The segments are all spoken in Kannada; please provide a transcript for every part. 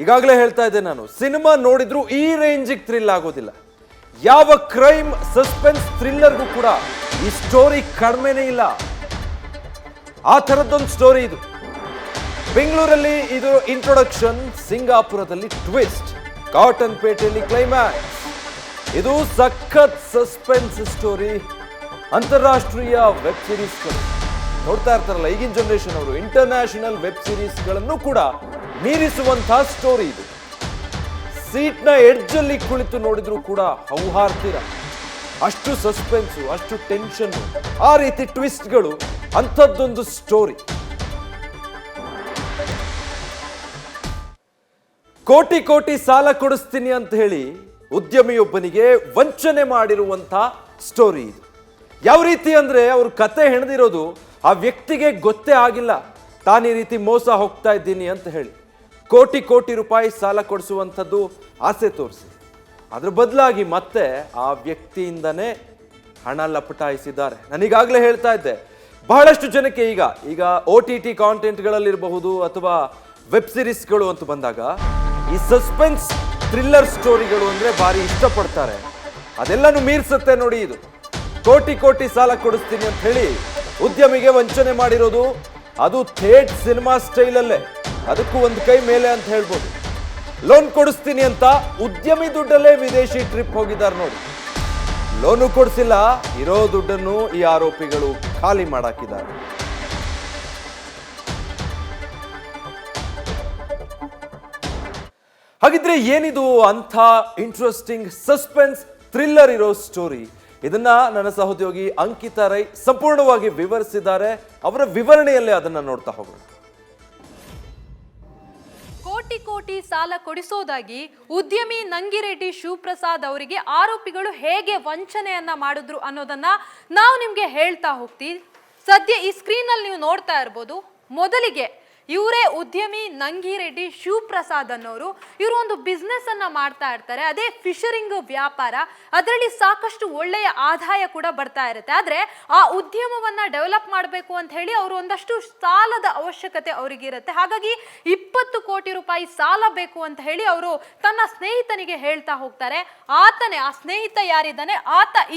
ಈಗಾಗಲೇ ಹೇಳ್ತಾ ಇದ್ದೆ ನಾನು, ಸಿನಿಮಾ ನೋಡಿದ್ರು ಈ ರೇಂಜಿಗೆ ಥ್ರಿಲ್ ಆಗೋದಿಲ್ಲ. ಯಾವ ಕ್ರೈಮ್ ಸಸ್ಪೆನ್ಸ್ ಥ್ರಿಲ್ಲರ್ಗೂ ಕೂಡ ಈ ಸ್ಟೋರಿ ಕಡಿಮೆನೇ ಇಲ್ಲ. ಆ ಥರದ್ದೊಂದು ಸ್ಟೋರಿ ಇದು. ಬೆಂಗಳೂರಲ್ಲಿ ಇದು ಇಂಟ್ರೊಡಕ್ಷನ್, ಸಿಂಗಾಪುರದಲ್ಲಿ ಟ್ವಿಸ್ಟ್, ಕಾಟನ್ ಪೇಟೆಯಲ್ಲಿ ಕ್ಲೈಮ್ಯಾಕ್ಸ್. ಇದು ಸಖತ್ ಸಸ್ಪೆನ್ಸ್ ಸ್ಟೋರಿ. ಅಂತಾರಾಷ್ಟ್ರೀಯ ವೆಬ್ ಸೀರೀಸ್ಗಳು ನೋಡ್ತಾ ಇರ್ತಾರಲ್ಲ ಈಗಿನ ಜನರೇಷನ್ ಅವರು, ಇಂಟರ್ನ್ಯಾಷನಲ್ ವೆಬ್ ಸೀರೀಸ್ಗಳನ್ನು ಕೂಡ ಮೀರಿಸುವಂತಹ ಸ್ಟೋರಿ ಇದು. ಸೀಟ್ನ ಎಡ್ಜಲ್ಲಿ ಕುಳಿತು ನೋಡಿದ್ರು ಕೂಡ ಹೌಹಾರ್ತೀರ. ಅಷ್ಟು ಸಸ್ಪೆನ್ಸು, ಅಷ್ಟು ಟೆನ್ಷನ್, ಆ ರೀತಿ ಟ್ವಿಸ್ಟ್ಗಳು, ಅಂಥದ್ದೊಂದು ಸ್ಟೋರಿ. ಕೋಟಿ ಕೋಟಿ ಸಾಲ ಕೊಡಿಸ್ತೀನಿ ಅಂತ ಹೇಳಿ ಉದ್ಯಮಿಯೊಬ್ಬನಿಗೆ ವಂಚನೆ ಮಾಡಿರುವಂತಹ ಸ್ಟೋರಿ ಇದು. ಯಾವ ರೀತಿ ಅಂದ್ರೆ ಅವ್ರ ಕತೆ ಹೆಣದಿರೋದು ಆ ವ್ಯಕ್ತಿಗೆ ಗೊತ್ತೇ ಆಗಿಲ್ಲ ತಾನು ಈ ರೀತಿ ಮೋಸ ಹೋಗ್ತಾ ಇದ್ದೀನಿ ಅಂತ ಹೇಳಿ. ಕೋಟಿ ಕೋಟಿ ರೂಪಾಯಿ ಸಾಲ ಕೊಡಿಸುವಂಥದ್ದು ಆಸೆ ತೋರಿಸಿ, ಅದ್ರ ಬದಲಾಗಿ ಮತ್ತೆ ಆ ವ್ಯಕ್ತಿಯಿಂದನೇ ಹಣ ಲಪಟಾಯಿಸಿದ್ದಾರೆ. ನಾನೀಗಾಗಲೇ ಹೇಳ್ತಾ ಇದ್ದೆ, ಬಹಳಷ್ಟು ಜನಕ್ಕೆ ಈಗ OTT ಕಾಂಟೆಂಟ್ಗಳಲ್ಲಿರಬಹುದು ಅಥವಾ ವೆಬ್ ಸಿರೀಸ್ಗಳು ಅಂತ ಬಂದಾಗ ಈ ಸಸ್ಪೆನ್ಸ್ ಥ್ರಿಲ್ಲರ್ ಸ್ಟೋರಿಗಳು ಅಂದ್ರೆ ಭಾರಿ ಇಷ್ಟಪಡ್ತಾರೆ. ಅದೆಲ್ಲನೂ ಮೀರ್ಸುತ್ತೆ ನೋಡಿ ಇದು. ಕೋಟಿ ಕೋಟಿ ಸಾಲ ಕೊಡಿಸ್ತೀನಿ ಅಂತ ಹೇಳಿ ಉದ್ಯಮಿಗೆ ವಂಚನೆ ಮಾಡಿರೋದು, ಅದು ಥೇಟ್ ಸಿನಿಮಾ ಸ್ಟೈಲಲ್ಲೇ, ಅದಕ್ಕೂ ಒಂದು ಕೈ ಮೇಲೆ ಅಂತ ಹೇಳ್ಬೋದು. ಲೋನ್ ಕೊಡಿಸ್ತೀನಿ ಅಂತ ಉದ್ಯಮಿ ದುಡ್ಡಲ್ಲೇ ವಿದೇಶಿ ಟ್ರಿಪ್ ಹೋಗಿದ್ದಾರೆ ನೋಡಿ. ಲೋನು ಕೊಡಿಸಿಲ್ಲ, ಇರೋ ದುಡ್ಡನ್ನು ಈ ಆರೋಪಿಗಳು ಖಾಲಿ ಮಾಡಾಕಿದ್ದಾರೆ. ಹಾಗಿದ್ರೆ ಏನಿದು ಅಂಥ ಇಂಟ್ರೆಸ್ಟಿಂಗ್ ಸಸ್ಪೆನ್ಸ್ ಥ್ರಿಲ್ಲರ್ ಇರೋ ಸ್ಟೋರಿ? ಇದನ್ನ ನನ್ನ ಸಹೋದ್ಯೋಗಿ ಅಂಕಿತಾ ರೈ ಸಂಪೂರ್ಣವಾಗಿ ವಿವರಿಸಿದ್ದಾರೆ. ಅವರ ವಿವರಣೆಯಲ್ಲೇ ಅದನ್ನ ನೋಡ್ತಾ ಹೋಗೋಣ. ಕೋಟಿ ಕೋಟಿ ಸಾಲ ಕೊಡಿಸೋದಾಗಿ ಉದ್ಯಮಿ ನಂಗಿರೆಡ್ಡಿ ಶಿವಪ್ರಸಾದ್ ಅವರಿಗೆ ಆರೋಪಿಗಳು ಹೇಗೆ ವಂಚನೆಯನ್ನ ಮಾಡಿದ್ರು ಅನ್ನೋದನ್ನ ನಾವು ನಿಮ್ಗೆ ಹೇಳ್ತಾ ಹೋಗ್ತೀವಿ. ಸದ್ಯ ಈ ಸ್ಕ್ರೀನ್ ಅಲ್ಲಿ ನೀವು ನೋಡ್ತಾ ಇರ್ಬೋದು. ಮೊದಲಿಗೆ ಇವರೇ ಉದ್ಯಮಿ ನಂಗಿರೆಡ್ಡಿ ಶಿವಪ್ರಸಾದ್ ಅನ್ನೋರು. ಇವರು ಒಂದು ಬಿಸ್ನೆಸ್ ಅನ್ನ ಮಾಡ್ತಾ ಇರ್ತಾರೆ, ಅದೇ ಫಿಶರಿಂಗ್ ವ್ಯಾಪಾರ. ಅದರಲ್ಲಿ ಸಾಕಷ್ಟು ಒಳ್ಳೆಯ ಆದಾಯ ಕೂಡ ಬರ್ತಾ ಇರುತ್ತೆ. ಆದ್ರೆ ಆ ಉದ್ಯಮವನ್ನ ಡೆವಲಪ್ ಮಾಡಬೇಕು ಅಂತ ಹೇಳಿ ಅವರು ಒಂದಷ್ಟು ಸಾಲದ ಅವಶ್ಯಕತೆ ಅವರಿಗಿರುತ್ತೆ. ಹಾಗಾಗಿ 20 ಕೋಟಿ ರೂಪಾಯಿ ಸಾಲ ಬೇಕು ಅಂತ ಹೇಳಿ ಅವರು ತನ್ನ ಸ್ನೇಹಿತನಿಗೆ ಹೇಳ್ತಾ ಹೋಗ್ತಾರೆ. ಆತನೇ, ಆ ಸ್ನೇಹಿತ ಯಾರಿದ್ದಾನೆ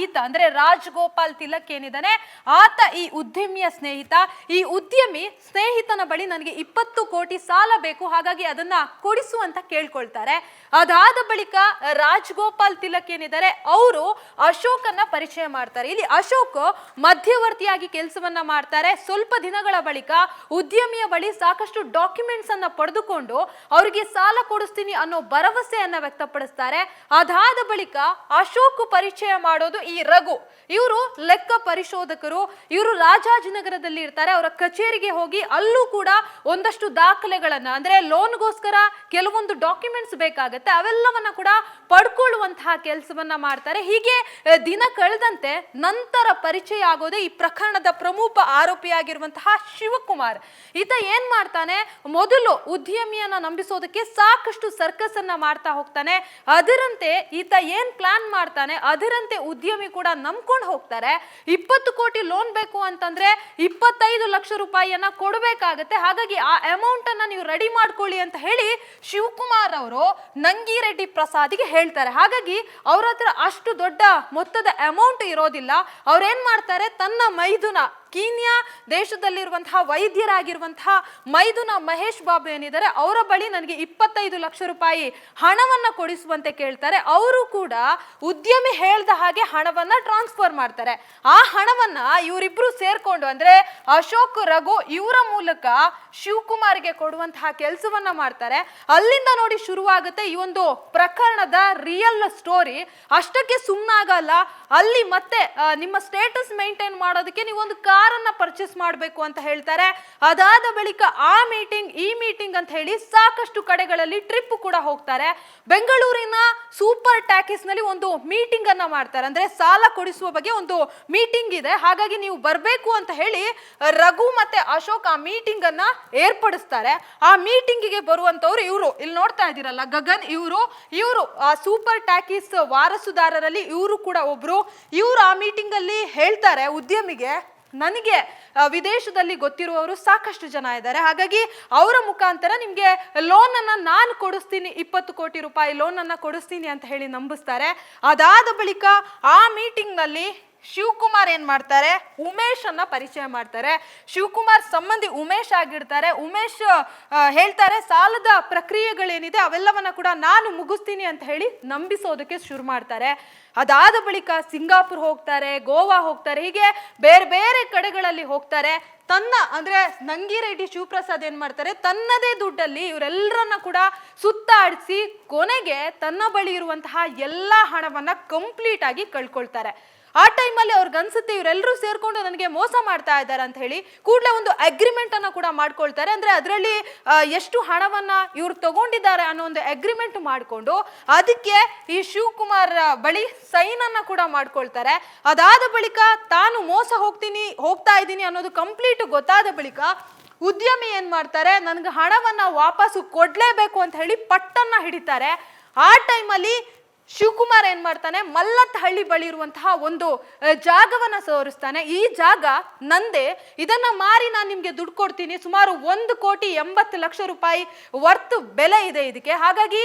ಈತ ಅಂದ್ರೆ ರಾಜಗೋಪಾಲ್ ತಿಲಕ್ ಏನಿದ್ದಾನೆ, ಆತ ಈ ಉದ್ಯಮಿಯ ಸ್ನೇಹಿತ. ಈ ಉದ್ಯಮಿ ಸ್ನೇಹಿತನ ಬಳಿ ನನಗೆ 20 ಕೋಟಿ ಸಾಲ ಬೇಕು, ಹಾಗಾಗಿ ಅದನ್ನ ಕೊಡಿಸು ಅಂತ ಕೇಳ್ಕೊಳ್ತಾರೆ. ಅದಾದ ಬಳಿಕ ರಾಜಗೋಪಾಲ್ ತಿಲಕ್ ಏನಿದ್ದಾರೆ ಅವರು ಅಶೋಕನ್ನ ಪರಿಚಯ ಮಾಡ್ತಾರೆ. ಇಲ್ಲಿ ಅಶೋಕ್ ಮಧ್ಯವರ್ತಿಯಾಗಿ ಕೆಲಸವನ್ನ ಮಾಡ್ತಾರೆ. ಸ್ವಲ್ಪ ದಿನಗಳ ಬಳಿಕ ಉದ್ಯಮಿಯ ಬಳಿ ಸಾಕಷ್ಟು ಡಾಕ್ಯುಮೆಂಟ್ಸ್ ಅನ್ನ ಪಡೆದುಕೊಂಡು ಅವರಿಗೆ ಸಾಲ ಕೊಡಿಸ್ತೀನಿ ಅನ್ನೋ ಭರವಸೆಯನ್ನ ವ್ಯಕ್ತಪಡಿಸ್ತಾರೆ. ಅದಾದ ಬಳಿಕ ಅಶೋಕ್ ಪರಿಚಯ ಮಾಡೋದು ಈ ರಘು. ಇವರು ಲೆಕ್ಕ ಪರಿಶೋಧಕರು. ಇವರು ರಾಜಾಜಿನಗರದಲ್ಲಿ ಇರ್ತಾರೆ. ಅವರ ಕಚೇರಿಗೆ ಹೋಗಿ ಅಲ್ಲೂ ಕೂಡ ಒಂದಷ್ಟು ದಾಖಲೆಗಳನ್ನ, ಅಂದ್ರೆ ಲೋನ್ಗೋಸ್ಕರ ಕೆಲವೊಂದು ಡಾಕ್ಯುಮೆಂಟ್ಸ್ ಬೇಕಾಗತ್ತೆ, ಅವೆಲ್ಲವನ್ನ ಕೂಡ ಪಡ್ಕೊಳ್ಳುವಂತಹ ಕೆಲಸವನ್ನ ಮಾಡ್ತಾರೆ. ಹೀಗೆ ದಿನ ಕಳೆದಂತೆ ನಂತರ ಪರಿಚಯ ಆಗೋದೇ ಈ ಪ್ರಕರಣದ ಪ್ರಮುಖ ಆರೋಪಿಯಾಗಿರುವಂತಹ ಶಿವಕುಮಾರ್. ಈತ ಏನ್ ಮಾಡ್ತಾನೆ, ಮೊದಲು ಉದ್ಯಮಿಯನ್ನ ನಂಬಿಸೋದಕ್ಕೆ ಸಾಕಷ್ಟು ಸರ್ಕಸ್ ಅನ್ನ ಮಾಡ್ತಾ ಹೋಗ್ತಾನೆ. ಅದರಂತೆ ಈತ ಏನ್ ಪ್ಲಾನ್ ಮಾಡ್ತಾನೆ, ಅದರಂತೆ ಉದ್ಯಮಿ ಕೂಡ ನಂಬ್ಕೊಂಡು ಹೋಗ್ತಾರೆ. 20 ಕೋಟಿ ಲೋನ್ ಬೇಕು ಅಂತಂದ್ರೆ 25 ಲಕ್ಷ ರೂಪಾಯಿಯನ್ನ ಕೊಡಬೇಕಾಗತ್ತೆ. ಹಾಗಾಗಿ ಆ ಅಮೌಂಟ್ ಅನ್ನ ನೀವು ರೆಡಿ ಮಾಡ್ಕೊಳ್ಳಿ ಅಂತ ಹೇಳಿ ಶಿವಕುಮಾರ್ ಅವರು ನಂಗಿರೆಡ್ಡಿ ಪ್ರಸಾದ್ಗೆ ಹೇಳ್ತಾರೆ. ಹಾಗಾಗಿ ಅವ್ರ ಹತ್ರ ಅಷ್ಟು ದೊಡ್ಡ ಮೊತ್ತದ ಅಮೌಂಟ್ ಇರೋದಿಲ್ಲ. ಅವ್ರೇನ್ ಮಾಡ್ತಾರೆ, ತನ್ನ ಮೈದುನ ಕೀನ್ಯಾ ದೇಶದಲ್ಲಿರುವಂತಹ ವೈದ್ಯರಾಗಿರುವಂತಹ ಮೈದುನ ಮಹೇಶ್ ಬಾಬು ಏನಿದ್ದಾರೆ ಅವರ ಬಳಿ ನನಗೆ 25 ಲಕ್ಷ ರೂಪಾಯಿ ಹಣವನ್ನ ಕೊಡಿಸುವಂತೆ ಕೇಳ್ತಾರೆ. ಅವರು ಕೂಡ ಉದ್ಯಮಿ ಹೇಳ್ದ ಹಾಗೆ ಹಣವನ್ನ ಟ್ರಾನ್ಸ್ಫರ್ ಮಾಡ್ತಾರೆ. ಆ ಹಣವನ್ನ ಇವರಿಬ್ರು ಸೇರ್ಕೊಂಡು, ಅಂದ್ರೆ ಅಶೋಕ್, ರಘು ಇವರ ಮೂಲಕ ಶಿವಕುಮಾರ್ಗೆ ಕೊಡುವಂತಹ ಕೆಲಸವನ್ನ ಮಾಡ್ತಾರೆ. ಅಲ್ಲಿಂದ ನೋಡಿ ಶುರುವಾಗುತ್ತೆ ಈ ಒಂದು ಪ್ರಕರಣದ ರಿಯಲ್ ಸ್ಟೋರಿ. ಅಷ್ಟಕ್ಕೆ ಸುಮ್ಮನಾಗಲ್ಲ, ಅಲ್ಲಿ ಮತ್ತೆ ನಿಮ್ಮ ಸ್ಟೇಟಸ್ ಮೇಂಟೈನ್ ಮಾಡೋದಕ್ಕೆ ನೀವು ಒಂದು ಕಾರನ್ನ ಪರ್ಚೇಸ್ ಮಾಡಬೇಕು ಅಂತ ಹೇಳ್ತಾರೆ. ಅದಾದ ಬಳಿಕ ಆ ಮೀಟಿಂಗ್ ಈ ಮೀಟಿಂಗ್ ಅಂತ ಹೇಳಿ ಸಾಕಷ್ಟು ಕಡೆಗಳಲ್ಲಿ ಟ್ರಿಪ್ ಕೂಡ ಹೋಗ್ತಾರೆ. ಬೆಂಗಳೂರಿನ ಸೂಪರ್ ಟ್ಯಾಕಿಸ್ ನಲ್ಲಿ ಒಂದು ಮೀಟಿಂಗ್ ಅನ್ನ ಮಾಡ್ತಾರೆ. ಅಂದ್ರೆ ಸಾಲ ಕೊಡಿಸುವ ಬಗ್ಗೆ ಒಂದು ಮೀಟಿಂಗ್ ಇದೆ, ಹಾಗಾಗಿ ನೀವು ಬರಬೇಕು ಅಂತ ಹೇಳಿ ರಘು ಮತ್ತೆ ಅಶೋಕ್ ಆ ಮೀಟಿಂಗ್ ಅನ್ನ ಏರ್ಪಡಿಸ್ತಾರೆ. ಆ ಮೀಟಿಂಗಿಗೆ ಬರುವಂತವ್ರು ಇವರು, ಇಲ್ಲಿ ನೋಡ್ತಾ ಇದ್ದೀರಲ್ಲ ಗಗನ್, ಇವರು ಆ ಸೂಪರ್ ಟ್ಯಾಕಿಸ್ ವಾರಸುದಾರರಲ್ಲಿ ಇವರು ಕೂಡ ಒಬ್ರು. ಇವರು ಆ ಮೀಟಿಂಗ್ ಅಲ್ಲಿ ಹೇಳ್ತಾರೆ ಉದ್ಯಮಿಗೆ, ನನಗೆ ವಿದೇಶದಲ್ಲಿ ಗೊತ್ತಿರುವವರು ಸಾಕಷ್ಟು ಜನ ಇದ್ದಾರೆ. ಹಾಗಾಗಿ ಅವರ ಮುಖಾಂತರ ನಿಮ್ಗೆ ಲೋನ್ ಅನ್ನ ನಾನು ಕೊಡಿಸ್ತೀನಿ, 20 ಕೋಟಿ ರೂಪಾಯಿ ಲೋನ್ ಅನ್ನ ಕೊಡಿಸ್ತೀನಿ ಅಂತ ಹೇಳಿ ನಂಬಿಸ್ತಾರೆ. ಅದಾದ ಬಳಿಕ ಆ ಮೀಟಿಂಗ್ ನಲ್ಲಿ ಶಿವಕುಮಾರ್ ಏನ್ ಮಾಡ್ತಾರೆ, ಉಮೇಶ್ ಅನ್ನ ಪರಿಚಯ ಮಾಡ್ತಾರೆ. ಶಿವಕುಮಾರ್ ಸಂಬಂಧಿ ಉಮೇಶ್ ಆಗಿರ್ತಾರೆ. ಉಮೇಶ್ ಹೇಳ್ತಾರೆ ಸಾಲದ ಪ್ರಕ್ರಿಯೆಗಳೇನಿದೆ ಅವೆಲ್ಲವನ್ನ ಕೂಡ ನಾನು ಮುಗಿಸ್ತೀನಿ ಅಂತ ಹೇಳಿ ನಂಬಿಸೋದಕ್ಕೆ ಶುರು ಮಾಡ್ತಾರೆ. ಅದಾದ ಬಳಿಕ ಸಿಂಗಾಪುರ್ ಹೋಗ್ತಾರೆ, ಗೋವಾ ಹೋಗ್ತಾರೆ, ಹೀಗೆ ಬೇರೆ ಬೇರೆ ಕಡೆಗಳಲ್ಲಿ ಹೋಗ್ತಾರೆ. ತನ್ನ ಅಂದ್ರೆ ನಂಗಿರೆಡ್ಡಿ ಶಿವಪ್ರಸಾದ್ ಏನ್ ಮಾಡ್ತಾರೆ, ತನ್ನದೇ ದುಡ್ಡಲ್ಲಿ ಇವರೆಲ್ಲರನ್ನ ಕೂಡ ಸುತ್ತಾಡಿಸಿ ಕೊನೆಗೆ ತನ್ನ ಬಳಿ ಇರುವಂತಹ ಎಲ್ಲಾ ಹಣವನ್ನ ಕಂಪ್ಲೀಟ್ ಆಗಿ ಕಳ್ಕೊಳ್ತಾರೆ. ಆ ಟೈಮಲ್ಲಿ ಅವ್ರಿಗೆ ಅನ್ಸುತ್ತೆ ಇವರೆಲ್ಲರೂ ಸೇರ್ಕೊಂಡು ನನಗೆ ಮೋಸ ಮಾಡ್ತಾ ಇದ್ದಾರೆ ಅಂತ ಹೇಳಿ ಕೂಡಲೇ ಒಂದು ಅಗ್ರಿಮೆಂಟ್ ಅನ್ನ ಕೂಡ ಮಾಡ್ಕೊಳ್ತಾರೆ. ಅಂದ್ರೆ ಅದರಲ್ಲಿ ಎಷ್ಟು ಹಣವನ್ನ ಇವ್ರು ತಗೊಂಡಿದ್ದಾರೆ ಅನ್ನೋ ಒಂದು ಅಗ್ರಿಮೆಂಟ್ ಮಾಡ್ಕೊಂಡು ಅದಕ್ಕೆ ಈ ಶಿವಕುಮಾರ್ ಬಳಿ ಸೈನ್ ಅನ್ನ ಕೂಡ ಮಾಡ್ಕೊಳ್ತಾರೆ. ಅದಾದ ಬಳಿಕ ತಾನು ಮೋಸ ಹೋಗ್ತಾ ಇದ್ದೀನಿ ಅನ್ನೋದು ಕಂಪ್ಲೀಟ್ ಗೊತ್ತಾದ ಬಳಿಕ ಉದ್ಯಮಿ ಏನ್ ಮಾಡ್ತಾರೆ, ನನ್ಗೆ ಹಣವನ್ನ ವಾಪಸ್ಸು ಕೊಡ್ಲೇಬೇಕು ಅಂತ ಹೇಳಿ ಪಟ್ಟನ್ನ ಹಿಡಿತಾರೆ. ಆ ಟೈಮಲ್ಲಿ ಶಿವಕುಮಾರ್ ಏನ್ ಮಾಡ್ತಾನೆ, ಮಲ್ಲತ್ತಹಳ್ಳಿ ಬಳಿ ಇರುವಂತಹ ಒಂದು ಜಾಗವನ್ನ ತೋರಿಸ್ತಾನೆ. ಈ ಜಾಗ ನಂದೇ, ಇದನ್ನ ಮಾರಿ ನಾನು ನಿಮ್ಗೆ ದುಡ್ಡು ಕೊಡ್ತೀನಿ, ಸುಮಾರು 1,80,00,000 ರೂಪಾಯಿ ವರ್ತ್ ಬೆಲೆ ಇದೆ ಇದಕ್ಕೆ. ಹಾಗಾಗಿ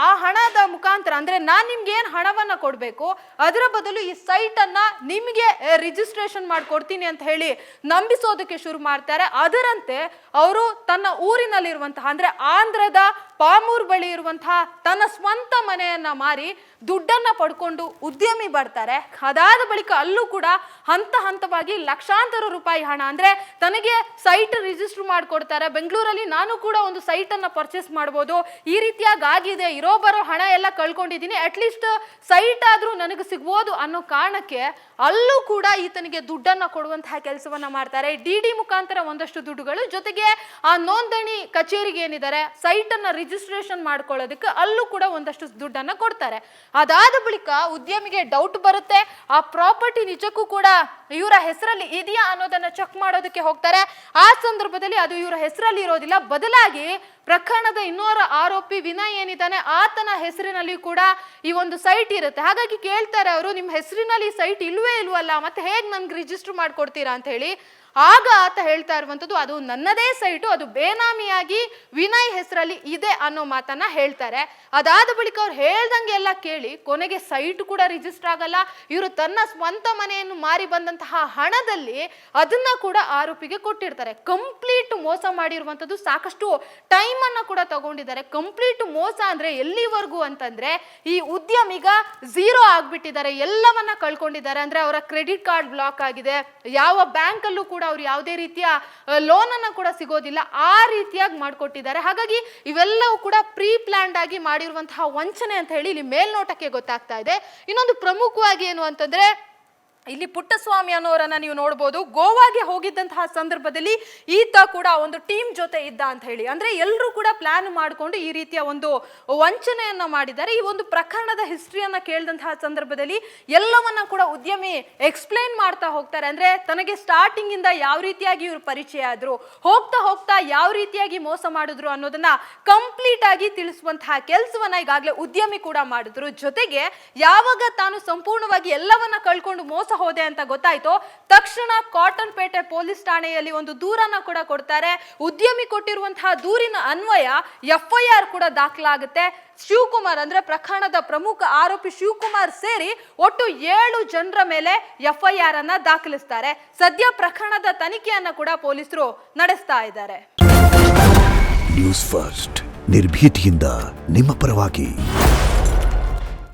ಆ ಹಣದ ಮುಖಾಂತರ ಅಂದ್ರೆ ನಾನ್ ನಿಮ್ಗೆ ಏನ್ ಹಣವನ್ನ ಕೊಡ್ಬೇಕು ಅದರ ಬದಲು ಈ ಸೈಟ್ ಅನ್ನ ನಿಮ್ಗೆ ರಿಜಿಸ್ಟ್ರೇಷನ್ ಮಾಡ್ಕೊಡ್ತೀನಿ ಅಂತ ಹೇಳಿ ನಂಬಿಸೋದಕ್ಕೆ ಶುರು ಮಾಡ್ತಾರೆ. ಅದರಂತೆ ಅವರು ತನ್ನ ಊರಿನಲ್ಲಿರುವಂತಹ ಅಂದ್ರೆ ಆಂಧ್ರದ ಪಾಮೂರ್ ಬಳಿ ಇರುವಂತಹ ತನ್ನ ಸ್ವಂತ ಮನೆಯನ್ನ ಮಾರಿ ದುಡ್ಡನ್ನ ಪಡ್ಕೊಂಡು ಉದ್ಯಮಿ ಬರ್ತಾರೆ. ಅದಾದ ಬಳಿಕ ಅಲ್ಲೂ ಕೂಡ ಹಂತ ಹಂತವಾಗಿ ಲಕ್ಷಾಂತರ ರೂಪಾಯಿ ಹಣ ಅಂದ್ರೆ ತನಗೆ ಸೈಟ್ ರಿಜಿಸ್ಟರ್ ಮಾಡ್ಕೊಡ್ತಾರೆ. ಬೆಂಗಳೂರಲ್ಲಿ ನಾನು ಕೂಡ ಒಂದು ಸೈಟ್ ಅನ್ನ ಪರ್ಚೇಸ್ ಮಾಡ್ಬೋದು, ಈ ರೀತಿಯಾಗಿ ಆಗಿದೆ, ಇರೋ ಬರೋ ಹಣ ಎಲ್ಲ ಕಳ್ಕೊಂಡಿದ್ದೀನಿ, ಅಟ್ಲೀಸ್ಟ್ ಸೈಟ್ ಆದ್ರೂ ನನಗೆ ಸಿಗ್ಬೋದು ಅನ್ನೋ ಕಾರಣಕ್ಕೆ ಅಲ್ಲೂ ಕೂಡ ಈತನಿಗೆ ದುಡ್ಡನ್ನ ಕೊಡುವಂತಹ ಕೆಲಸವನ್ನ ಮಾಡ್ತಾರೆ. ಡಿ ಮುಖಾಂತರ ಒಂದಷ್ಟು ದುಡ್ಡುಗಳು, ಜೊತೆಗೆ ಆ ನೋಂದಣಿ ಕಚೇರಿಗೆ ಏನಿದ್ದಾರೆ ಸೈಟ್ ಅನ್ನ ರಿಜಿಸ್ಟ್ರೇಷನ್ ಮಾಡ್ಕೊಳ್ಳೋದಕ್ಕೆ ಅಲ್ಲೂ ಕೂಡ ಒಂದಷ್ಟು ದುಡ್ಡನ್ನ ಕೊಡ್ತಾರೆ. ಅದಾದ ಬಳಿಕ ಉದ್ಯಮಿಗೆ ಡೌಟ್ ಬರುತ್ತೆ, ಆ ಪ್ರಾಪರ್ಟಿ ನಿಜಕ್ಕೂ ಕೂಡ ಇವರ ಹೆಸರಲ್ಲಿ ಇದೆಯಾ ಅನ್ನೋದನ್ನ ಚೆಕ್ ಮಾಡೋದಕ್ಕೆ ಹೋಗ್ತಾರೆ. ಆ ಸಂದರ್ಭದಲ್ಲಿ ಅದು ಇವರ ಹೆಸರಲ್ಲಿ ಇರೋದಿಲ್ಲ, ಬದಲಾಗಿ ಪ್ರಕರಣದ ಇನ್ನೋರ ಆರೋಪಿ ವಿನಯ್ ಏನಿದ್ದಾನೆ ಆತನ ಹೆಸರಿನಲ್ಲಿ ಕೂಡ ಈ ಒಂದು ಸೈಟ್ ಇರುತ್ತೆ. ಹಾಗಾಗಿ ಕೇಳ್ತಾರೆ ಅವರು, ನಿಮ್ಮ ಹೆಸರಿನಲ್ಲಿ ಸೈಟ್ ಇಲ್ವಲ್ಲ, ಮತ್ತೆ ಹೇಗೆ ನನ್ಗೆ ರಿಜಿಸ್ಟರ್ ಮಾಡ್ಕೊಡ್ತೀರಾ ಅಂತ ಹೇಳಿ. ಆಗ ಆತ ಹೇಳ್ತಾ ಇರುವಂತದ್ದು, ಅದು ನನ್ನದೇ ಸೈಟು, ಅದು ಬೇನಾಮಿಯಾಗಿ ವಿನಯ್ ಹೆಸರಲ್ಲಿ ಇದೆ ಅನ್ನೋ ಮಾತನ್ನ ಹೇಳ್ತಾರೆ. ಅದಾದ ಬಳಿಕ ಅವ್ರು ಹೇಳ್ದಂಗೆ ಎಲ್ಲ ಕೇಳಿ ಕೊನೆಗೆ ಸೈಟ್ ಕೂಡ ರಿಜಿಸ್ಟರ್ ಆಗಲ್ಲ. ಇವರು ತನ್ನ ಸ್ವಂತ ಮನೆಯನ್ನು ಮಾರಿ ಬಂದಂತಹ ಹಣದಲ್ಲಿ ಅದನ್ನ ಕೂಡ ಆರೋಪಿಗೆ ಕೊಟ್ಟಿರ್ತಾರೆ. ಕಂಪ್ಲೀಟ್ ಮೋಸ ಮಾಡಿರುವಂತದ್ದು, ಸಾಕಷ್ಟು ಟೈಮ್ ಅನ್ನ ಕೂಡ ತಗೊಂಡಿದ್ದಾರೆ. ಕಂಪ್ಲೀಟ್ ಮೋಸ ಅಂದ್ರೆ ಎಲ್ಲಿವರೆಗೂ ಅಂತಂದ್ರೆ ಈ ಉದ್ಯಮಿಗ ಝೀರೋ ಆಗ್ಬಿಟ್ಟಿದ್ದಾರೆ, ಎಲ್ಲವನ್ನ ಕಳ್ಕೊಂಡಿದ್ದಾರೆ. ಅಂದ್ರೆ ಅವರ ಕ್ರೆಡಿಟ್ ಕಾರ್ಡ್ ಬ್ಲಾಕ್ ಆಗಿದೆ, ಯಾವ ಬ್ಯಾಂಕ್ ಅಲ್ಲೂ ಕೂಡ ಅವ್ರು ಯಾವುದೇ ರೀತಿಯ ಲೋನ್ ಅನ್ನ ಕೂಡ ಸಿಗೋದಿಲ್ಲ, ಆ ರೀತಿಯಾಗಿ ಮಾಡ್ಕೊಟ್ಟಿದ್ದಾರೆ. ಹಾಗಾಗಿ ಇವೆಲ್ಲವೂ ಕೂಡ ಪ್ರೀ ಪ್ಲಾನ್ಡ್ ಆಗಿ ಮಾಡಿರುವಂತಹ ವಂಚನೆ ಅಂತ ಹೇಳಿ ಇಲ್ಲಿ ಮೇಲ್ನೋಟಕ್ಕೆ ಗೊತ್ತಾಗ್ತಾ ಇದೆ. ಇನ್ನೊಂದು ಪ್ರಮುಖವಾಗಿ ಏನು ಅಂತಂದ್ರೆ, ಇಲ್ಲಿ ಪುಟ್ಟಸ್ವಾಮಿ ಅನ್ನೋರನ್ನ ನೀವು ನೋಡ್ಬೋದು, ಗೋವಾಗೆ ಹೋಗಿದ್ದಂತಹ ಸಂದರ್ಭದಲ್ಲಿ ಈತ ಕೂಡ ಒಂದು ಟೀಮ್ ಜೊತೆ ಇದ್ದ ಅಂತ ಹೇಳಿ. ಅಂದ್ರೆ ಎಲ್ಲರೂ ಕೂಡ ಪ್ಲಾನ್ ಮಾಡಿಕೊಂಡು ಈ ರೀತಿಯ ಒಂದು ವಂಚನೆಯನ್ನ ಮಾಡಿದ್ದಾರೆ. ಈ ಒಂದು ಪ್ರಕರಣದ ಹಿಸ್ಟ್ರಿಯನ್ನ ಕೇಳಿದಂತಹ ಸಂದರ್ಭದಲ್ಲಿ ಎಲ್ಲವನ್ನ ಕೂಡ ಉದ್ಯಮಿ ಎಕ್ಸ್ಪ್ಲೈನ್ ಮಾಡ್ತಾ ಹೋಗ್ತಾರೆ. ಅಂದ್ರೆ ತನಗೆ ಸ್ಟಾರ್ಟಿಂಗ್ ಇಂದ ಯಾವ ರೀತಿಯಾಗಿ ಇವರು ಪರಿಚಯ ಆದ್ರು, ಹೋಗ್ತಾ ಹೋಗ್ತಾ ಯಾವ ರೀತಿಯಾಗಿ ಮೋಸ ಮಾಡಿದ್ರು ಅನ್ನೋದನ್ನ ಕಂಪ್ಲೀಟ್ ಆಗಿ ತಿಳಿಸುವಂತಹ ಕೆಲಸವನ್ನ ಈಗಾಗಲೇ ಉದ್ಯಮಿ ಕೂಡ ಮಾಡಿದ್ರು. ಜೊತೆಗೆ ಯಾವಾಗ ತಾನು ಸಂಪೂರ್ಣವಾಗಿ ಎಲ್ಲವನ್ನ ಕಳ್ಕೊಂಡು ಮೋಸ ಹೋದೆ ಅಂತ ಗೊತ್ತಾಯ್ತು, ತಕ್ಷಣ ಕಾಟನ್ ಪೇಟೆ ಪೊಲೀಸ್ ಠಾಣೆಯಲ್ಲಿ ಒಂದು ದೂರನ್ನ ಕೂಡ ಕೊಡ್ತಾರೆ. ಉದ್ಯಮಿ ಕೊಟ್ಟಿರುವಂತಹ ದೂರಿನ ಅನ್ವಯ FIR ಕೂಡ ದಾಖಲಾಗುತ್ತೆ. ಶಿವಕುಮಾರ್ ಅಂದ್ರೆ ಪ್ರಕರಣದ ಪ್ರಮುಖ ಆರೋಪಿ ಶಿವಕುಮಾರ್ ಸೇರಿ ಒಟ್ಟು 7 ಜನರ ಮೇಲೆ FIR ಅನ್ನ ದಾಖಲಿಸ್ತಾರೆ. ಸದ್ಯ ಪ್ರಕರಣದ ತನಿಖೆಯನ್ನ ಕೂಡ ಪೊಲೀಸರು ನಡೆಸ್ತಾ ಇದ್ದಾರೆ. ನ್ಯೂಸ್ ಫಸ್ಟ್, ನಿರ್ಭೀತಿಯಿಂದ ನಿಮ್ಮ ಪರವಾಗಿ.